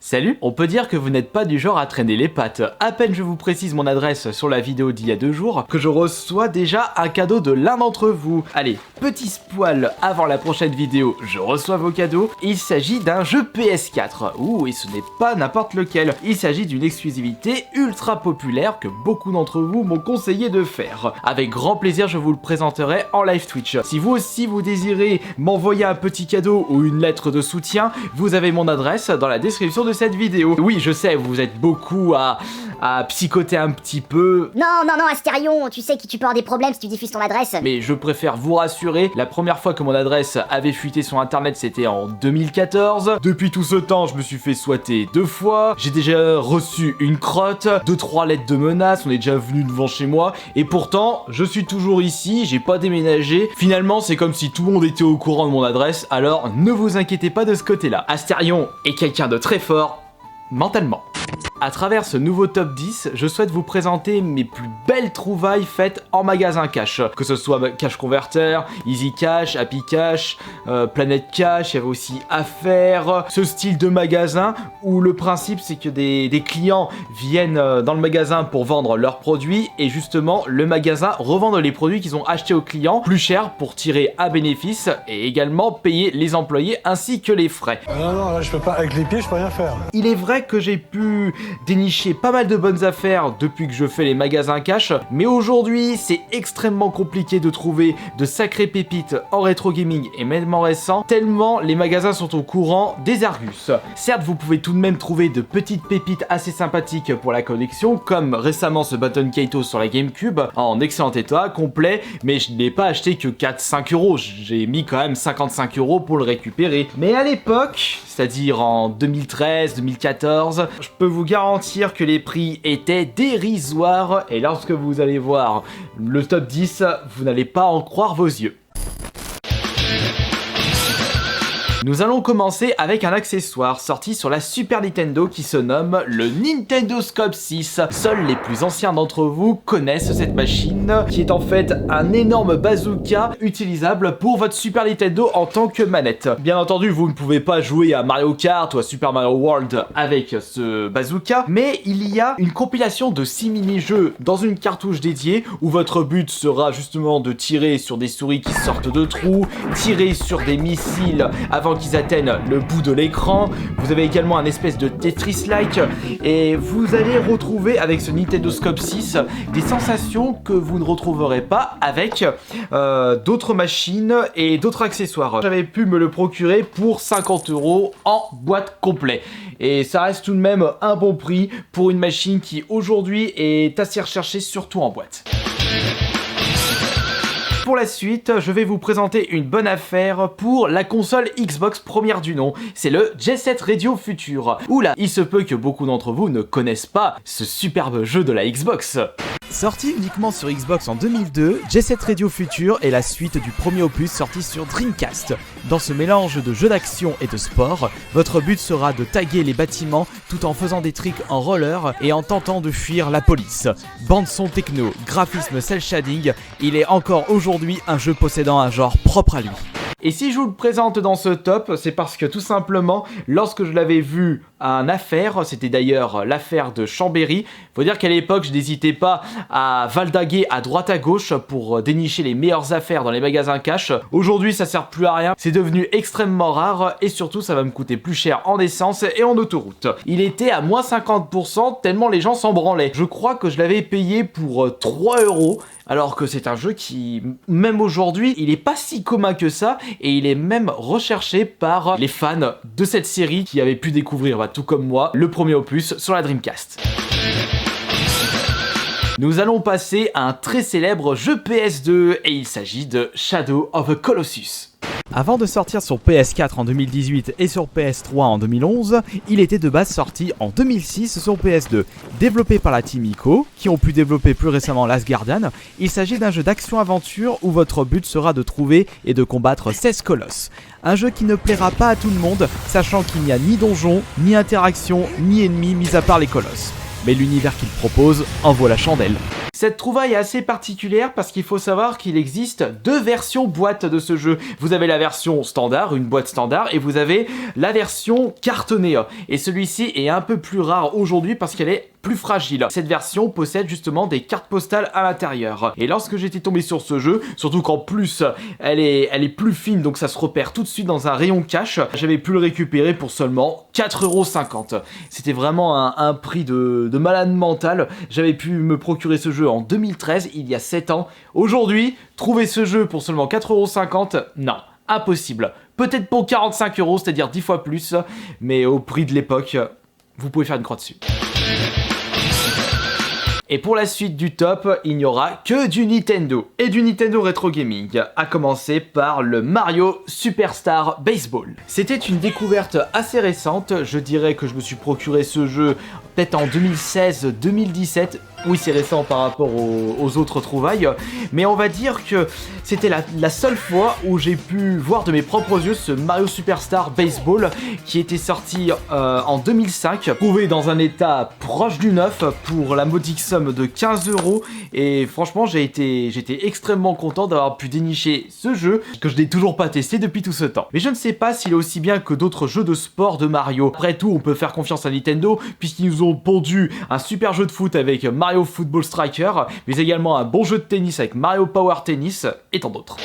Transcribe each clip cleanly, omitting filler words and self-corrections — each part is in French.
Salut! On peut dire que vous n'êtes pas du genre à traîner les pattes. À peine je vous précise mon adresse sur la vidéo d'il y a 2 jours, que je reçois déjà un cadeau de l'un d'entre vous. Allez, petit spoil avant la prochaine vidéo, je reçois vos cadeaux. Il s'agit d'un jeu PS4. Ouh, et ce n'est pas n'importe lequel. Il s'agit d'une exclusivité ultra populaire que beaucoup d'entre vous m'ont conseillé de faire. Avec grand plaisir, je vous le présenterai en live Twitch. Si vous aussi vous désirez m'envoyer un petit cadeau ou une lettre de soutien, vous avez mon adresse dans la description de cette vidéo. Oui, je sais, vous êtes beaucoup à psychoter un petit peu. Non, Astérion, tu sais que tu peux avoir des problèmes si tu diffuses ton adresse. Mais je préfère vous rassurer, la première fois que mon adresse avait fuité sur internet, c'était en 2014. Depuis tout ce temps, je me suis fait swatter 2 fois. J'ai déjà reçu une crotte, 2-3 lettres de menaces, on est déjà venu devant chez moi. Et pourtant, je suis toujours ici, j'ai pas déménagé. Finalement, c'est comme si tout le monde était au courant de mon adresse, alors ne vous inquiétez pas de ce côté-là. Astérion est quelqu'un de très fort, mentalement. À travers ce nouveau top 10, je souhaite vous présenter mes plus belles trouvailles faites en magasin cash. Que ce soit Cash Converter, Easy Cash, Happy Cash, Planet Cash, il y avait aussi Affaires. Ce style de magasin où le principe c'est que des clients viennent dans le magasin pour vendre leurs produits et justement le magasin revend les produits qu'ils ont achetés aux clients plus cher pour tirer un bénéfice et également payer les employés ainsi que les frais. Non, là je peux pas, avec les pieds je peux rien faire. Il est vrai que j'ai pu dénicher pas mal de bonnes affaires depuis que je fais les magasins cash, mais aujourd'hui c'est extrêmement compliqué de trouver de sacrées pépites en rétro gaming et même en récent, tellement les magasins sont au courant des Argus. Certes, vous pouvez tout de même trouver de petites pépites assez sympathiques pour la collection, comme récemment ce Button Kaito sur la GameCube, en excellent état, complet, mais je n'ai pas acheté que 4-5 euros, j'ai mis quand même 55 euros pour le récupérer. Mais à l'époque, c'est-à-dire en 2013-2014, je peux vous garantir que les prix étaient dérisoires et lorsque vous allez voir le top 10, vous n'allez pas en croire vos yeux. Nous allons commencer avec un accessoire sorti sur la Super Nintendo qui se nomme le Nintendo Scope 6. Seuls les plus anciens d'entre vous connaissent cette machine qui est en fait un énorme bazooka utilisable pour votre Super Nintendo en tant que manette. Bien entendu, vous ne pouvez pas jouer à Mario Kart ou à Super Mario World avec ce bazooka, mais il y a une compilation de 6 mini-jeux dans une cartouche dédiée où votre but sera justement de tirer sur des souris qui sortent de trous, tirer sur des missiles avant qu'ils atteignent le bout de l'écran. Vous avez également un espèce de Tetris-like et vous allez retrouver avec ce Nintendo Scope 6 des sensations que vous ne retrouverez pas avec d'autres machines et d'autres accessoires. J'avais pu me le procurer pour 50 € en boîte complet. Et ça reste tout de même un bon prix pour une machine qui aujourd'hui est assez recherchée, surtout en boîte. Pour la suite, je vais vous présenter une bonne affaire pour la console Xbox première du nom. C'est le Jet Set Radio Future. Oula, il se peut que beaucoup d'entre vous ne connaissent pas ce superbe jeu de la Xbox. Sorti uniquement sur Xbox en 2002, Jet Set Radio Future est la suite du premier opus sorti sur Dreamcast. Dans ce mélange de jeux d'action et de sport, votre but sera de taguer les bâtiments tout en faisant des tricks en roller et en tentant de fuir la police. Bande son techno, graphisme cel shading, il est encore aujourd'hui un jeu possédant un genre propre à lui. Et si je vous le présente dans ce top, c'est parce que tout simplement, lorsque je l'avais vu à un affaire, c'était d'ailleurs l'affaire de Chambéry, faut dire qu'à l'époque, je n'hésitais pas à valdaguer à droite à gauche pour dénicher les meilleures affaires dans les magasins cash. Aujourd'hui, ça sert plus à rien, c'est devenu extrêmement rare et surtout, ça va me coûter plus cher en essence et en autoroute. Il était à moins 50% tellement les gens s'en branlaient. Je crois que je l'avais payé pour 3 €. Alors que c'est un jeu qui, même aujourd'hui, il est pas si commun que ça et il est même recherché par les fans de cette série qui avaient pu découvrir, tout comme moi, le premier opus sur la Dreamcast. Nous allons passer à un très célèbre jeu PS2 et il s'agit de Shadow of the Colossus. Avant de sortir sur PS4 en 2018 et sur PS3 en 2011, il était de base sorti en 2006 sur PS2. Développé par la team Ico, qui ont pu développer plus récemment Last Guardian, il s'agit d'un jeu d'action-aventure où votre but sera de trouver et de combattre 16 colosses. Un jeu qui ne plaira pas à tout le monde, sachant qu'il n'y a ni donjon, ni interaction, ni ennemis mis à part les colosses. Mais l'univers qu'il propose en vaut la chandelle. Cette trouvaille est assez particulière parce qu'il faut savoir qu'il existe deux versions boîte de ce jeu. Vous avez la version standard, une boîte standard, et vous avez la version cartonnée. Et celui-ci est un peu plus rare aujourd'hui parce qu'elle est plus fragile. Cette version possède justement des cartes postales à l'intérieur. Et lorsque j'étais tombé sur ce jeu, surtout qu'en plus elle est plus fine, donc ça se repère tout de suite dans un rayon cash, j'avais pu le récupérer pour seulement 4,50 €. C'était vraiment un prix de malade mental. J'avais pu me procurer ce jeu en 2013, il y a 7 ans. Aujourd'hui, trouver ce jeu pour seulement 4,50 €, non, impossible. Peut-être pour 45 €, c'est-à-dire 10 fois plus, mais au prix de l'époque, vous pouvez faire une croix dessus. Et pour la suite du top, il n'y aura que du Nintendo et du Nintendo Retro Gaming, à commencer par le Mario Superstar Baseball. C'était une découverte assez récente, je dirais que je me suis procuré ce jeu peut-être en 2016-2017, oui c'est récent par rapport aux autres trouvailles, mais on va dire que c'était la seule fois où j'ai pu voir de mes propres yeux ce Mario Superstar Baseball qui était sorti en 2005, trouvé dans un état proche du neuf pour la modique somme de 15 €, et franchement j'étais extrêmement content d'avoir pu dénicher ce jeu que je n'ai toujours pas testé depuis tout ce temps. Mais je ne sais pas s'il est aussi bien que d'autres jeux de sport de Mario. Après tout, on peut faire confiance à Nintendo puisqu'ils nous ont pondu un super jeu de foot avec Mario Football Striker, mais également un bon jeu de tennis avec Mario Power Tennis et tant d'autres.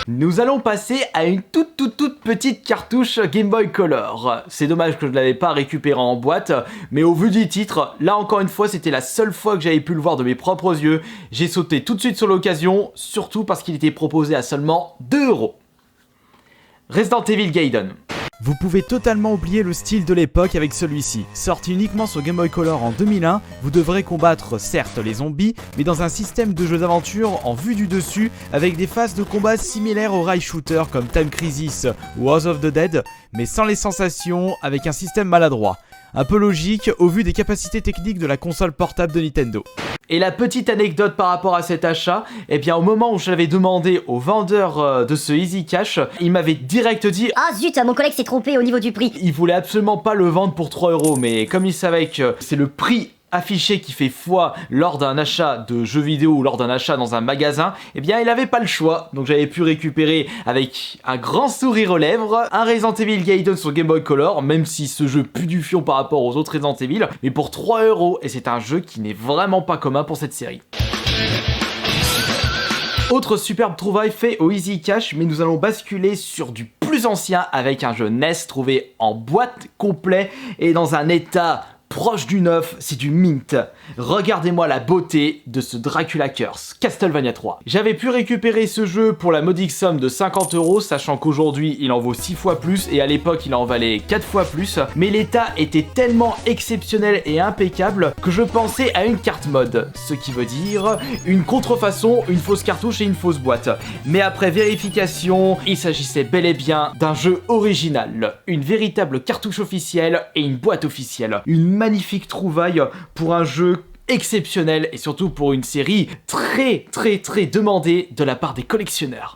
Nous allons passer à une toute petite cartouche Game Boy Color. C'est dommage que je ne l'avais pas récupéré en boîte, mais au vu du titre, là encore une fois c'était la seule fois que j'avais pu le voir de mes propres yeux. J'ai sauté tout de suite sur l'occasion, surtout parce qu'il était proposé à seulement 2 €. Resident Evil Gaiden. Vous pouvez totalement oublier le style de l'époque avec celui-ci. Sorti uniquement sur Game Boy Color en 2001, vous devrez combattre certes les zombies, mais dans un système de jeu d'aventure en vue du dessus, avec des phases de combat similaires aux rail shooters comme Time Crisis ou House of the Dead, mais sans les sensations, avec un système maladroit. Un peu logique au vu des capacités techniques de la console portable de Nintendo. Et la petite anecdote par rapport à cet achat, eh bien au moment où je l'avais demandé au vendeur de ce Easy Cash, il m'avait direct dit Ah zut, mon collègue s'est trompé au niveau du prix. il voulait absolument pas le vendre pour 3 €, mais comme il savait que c'est le prix affiché qui fait foi lors d'un achat de jeux vidéo ou lors d'un achat dans un magasin, eh bien il avait pas le choix. Donc j'avais pu récupérer avec un grand sourire aux lèvres un Resident Evil Gaiden sur Game Boy Color, même si ce jeu pue du fion par rapport aux autres Resident Evil, mais pour 3 €, et c'est un jeu qui n'est vraiment pas commun pour cette série. Autre superbe trouvaille fait au Easy Cash, mais nous allons basculer sur du plus ancien avec un jeu NES trouvé en boîte complet et dans un état proche du neuf, c'est du mint. Regardez-moi la beauté de ce Dracula Curse, Castlevania 3. J'avais pu récupérer ce jeu pour la modique somme de 50 €, sachant qu'aujourd'hui il en vaut 6 fois plus et à l'époque il en valait 4 fois plus, mais l'état était tellement exceptionnel et impeccable que je pensais à une carte mode, ce qui veut dire une contrefaçon, une fausse cartouche et une fausse boîte. Mais après vérification, il s'agissait bel et bien d'un jeu original, une véritable cartouche officielle et une boîte officielle. Une magnifique trouvaille pour un jeu exceptionnel et surtout pour une série très demandée de la part des collectionneurs.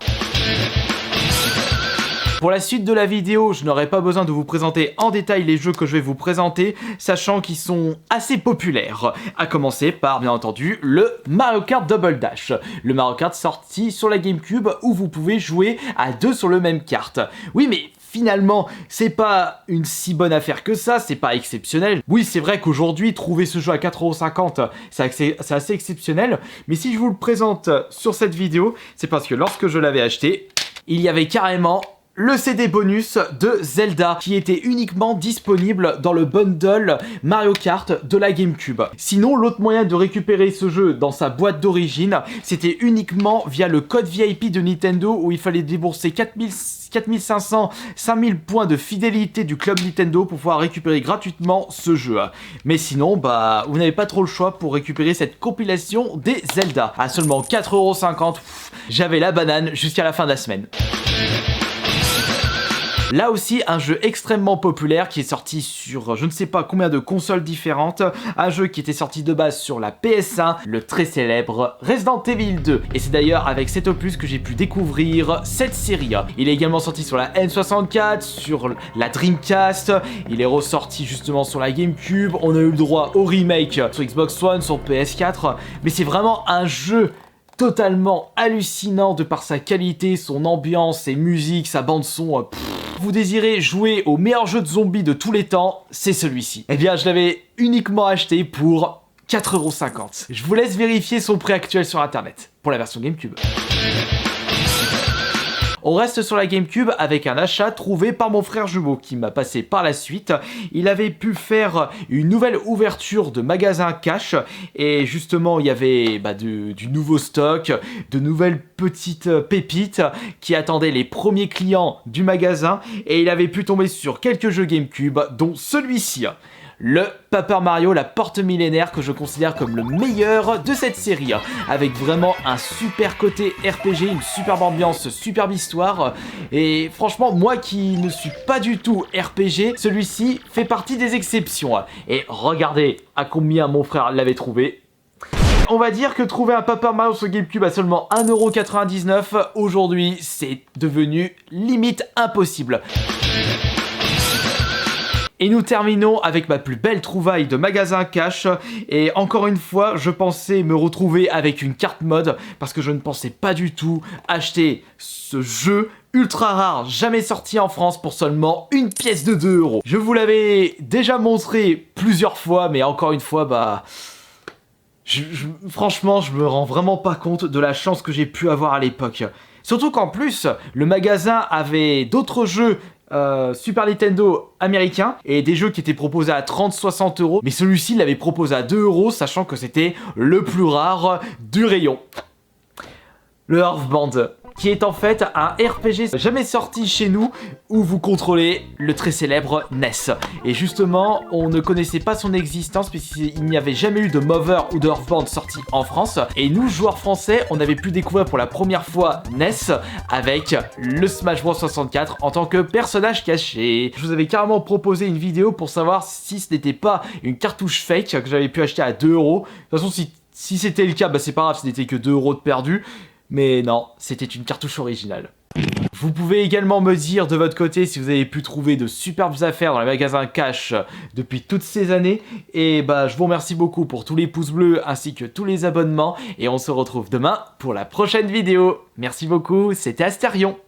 Pour la suite de la vidéo, je n'aurai pas besoin de vous présenter en détail les jeux que je vais vous présenter, sachant qu'ils sont assez populaires. À commencer par, bien entendu, le Mario Kart Double Dash. Le Mario Kart sorti sur la GameCube où vous pouvez jouer à 2 sur le même kart. Oui, mais finalement, c'est pas une si bonne affaire que ça, c'est pas exceptionnel. Oui, c'est vrai qu'aujourd'hui, trouver ce jeu à 4,50 €, c'est assez exceptionnel, mais si je vous le présente sur cette vidéo, c'est parce que lorsque je l'avais acheté, il y avait carrément le CD bonus de Zelda qui était uniquement disponible dans le bundle Mario Kart de la GameCube. Sinon, l'autre moyen de récupérer ce jeu dans sa boîte d'origine, c'était uniquement via le code VIP de Nintendo où il fallait débourser 4500, 5000 points de fidélité du club Nintendo pour pouvoir récupérer gratuitement ce jeu. Mais sinon, bah, vous n'avez pas trop le choix pour récupérer cette compilation des Zelda. À seulement 4,50 €, j'avais la banane jusqu'à la fin de la semaine. Là aussi, un jeu extrêmement populaire qui est sorti sur je ne sais pas combien de consoles différentes, un jeu qui était sorti de base sur la PS1, le très célèbre Resident Evil 2. Et c'est d'ailleurs avec cet opus que j'ai pu découvrir cette série. Il est également sorti sur la N64, sur la Dreamcast, il est ressorti justement sur la GameCube, on a eu le droit au remake sur Xbox One, sur PS4, mais c'est vraiment un jeu totalement hallucinant de par sa qualité, son ambiance, ses musiques, sa bande son. Vous désirez jouer au meilleur jeu de zombies de tous les temps, c'est celui-ci. Eh bien, je l'avais uniquement acheté pour 4,50 €. Je vous laisse vérifier son prix actuel sur internet, pour la version GameCube. On reste sur la GameCube avec un achat trouvé par mon frère jumeau qui m'a passé par la suite. Il avait pu faire une nouvelle ouverture de magasin cash et justement il y avait du nouveau stock, de nouvelles petites pépites qui attendaient les premiers clients du magasin et il avait pu tomber sur quelques jeux GameCube dont celui-ci. Le Paper Mario, la porte millénaire que je considère comme le meilleur de cette série, avec vraiment un super côté RPG, une superbe ambiance, superbe histoire, et franchement moi qui ne suis pas du tout RPG, celui-ci fait partie des exceptions, et regardez à combien mon frère l'avait trouvé. On va dire que trouver un Paper Mario sur GameCube à seulement 1,99 €, aujourd'hui c'est devenu limite impossible. Et nous terminons avec ma plus belle trouvaille de magasin cash. Et encore une fois, je pensais me retrouver avec une carte mode parce que je ne pensais pas du tout acheter ce jeu ultra rare, jamais sorti en France pour seulement une pièce de 2 €. Je vous l'avais déjà montré plusieurs fois, mais encore une fois, franchement, je me rends vraiment pas compte de la chance que j'ai pu avoir à l'époque. Surtout qu'en plus, le magasin avait d'autres jeux Super Nintendo américain et des jeux qui étaient proposés à 30-60 €, mais celui-ci l'avait proposé à 2 €, sachant que c'était le plus rare du rayon. Le Earthbound, qui est en fait un RPG jamais sorti chez nous où vous contrôlez le très célèbre NES. Et justement, on ne connaissait pas son existence puisqu'il n'y avait jamais eu de Mover ou de Earthbound sorti en France. Et nous, joueurs français, on avait pu découvrir pour la première fois NES avec le Smash Bros 64 en tant que personnage caché. Je vous avais carrément proposé une vidéo pour savoir si ce n'était pas une cartouche fake que j'avais pu acheter à 2 €. De toute façon, si c'était le cas, c'est pas grave, ce n'était que 2 € de perdu. Mais non, c'était une cartouche originale. Vous pouvez également me dire de votre côté si vous avez pu trouver de superbes affaires dans les magasins cash depuis toutes ces années. Et je vous remercie beaucoup pour tous les pouces bleus ainsi que tous les abonnements. Et on se retrouve demain pour la prochaine vidéo. Merci beaucoup, c'était Astérion.